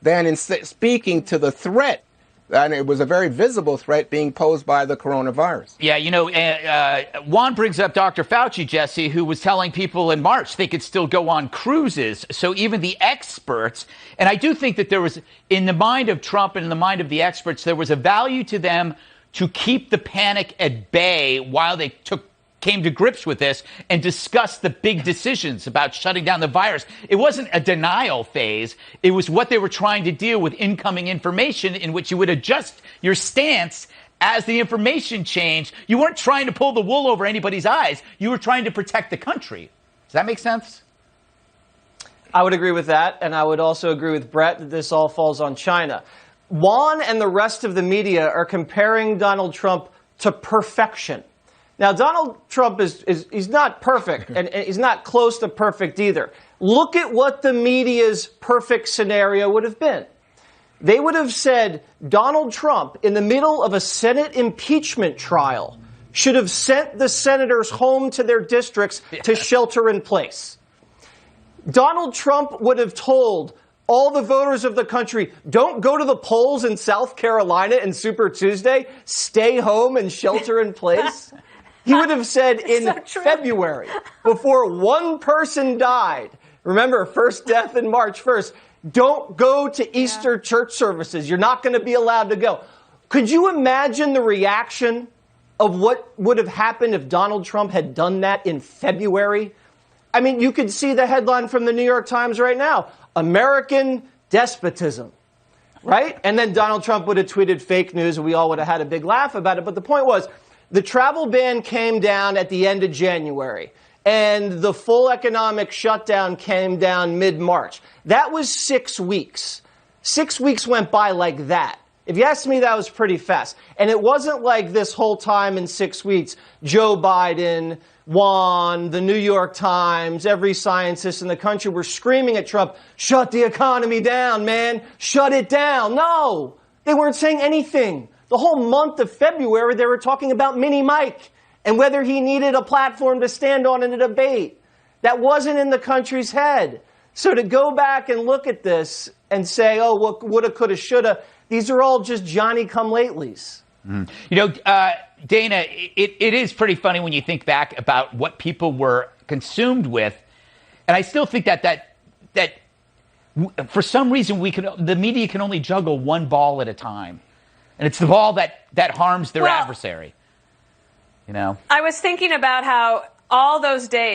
than in speaking to the threat. And it was a very visible threat being posed by the coronavirus. Yeah, Juan brings up Dr. Fauci, Jesse, who was telling people in March they could still go on cruises. So even the experts, and I do think that there was, in the mind of Trump and in the mind of the experts, there was a value to them to keep the panic at bay while they came to grips with this and discussed the big decisions about shutting down the virus. It wasn't a denial phase. It was what they were trying to deal with incoming information in which you would adjust your stance as the information changed. You weren't trying to pull the wool over anybody's eyes. You were trying to protect the country. Does that make sense? I would agree with that. And I would also agree with Brett that this all falls on China. Juan and the rest of the media are comparing Donald Trump to perfection. Now, Donald Trump he's not perfect, and he's not close to perfect either. Look at what the media's perfect scenario would have been. They would have said Donald Trump, in the middle of a Senate impeachment trial, should have sent the senators home to their districts to shelter in place. Donald Trump would have told all the voters of the country, don't go to the polls in South Carolina in Super Tuesday, stay home and shelter in place. He would have said in February, before one person died, remember, first death in March 1st, don't go to Easter church services. You're not going to be allowed to go. Could you imagine the reaction of what would have happened if Donald Trump had done that in February? I mean, you could see the headline from the New York Times right now, American Despotism, right? And then Donald Trump would have tweeted fake news and we all would have had a big laugh about it. But the point was, the travel ban came down at the end of January, and the full economic shutdown came down mid-March. That was 6 weeks. 6 weeks went by like that. If you ask me, that was pretty fast. And it wasn't like this whole time in 6 weeks, Joe Biden, Juan, the New York Times, every scientist in the country were screaming at Trump, shut the economy down, man, shut it down. No, they weren't saying anything. The whole month of February, they were talking about Mini Mike and whether he needed a platform to stand on in a debate. That wasn't in the country's head. So to go back and look at this and say, oh, well, woulda, coulda, shoulda, these are all just Johnny-come-latelys. Mm. Dana, it is pretty funny when you think back about what people were consumed with. And I still think that for some reason the media can only juggle one ball at a time. And it's the ball that harms their adversary. I was thinking about how all those days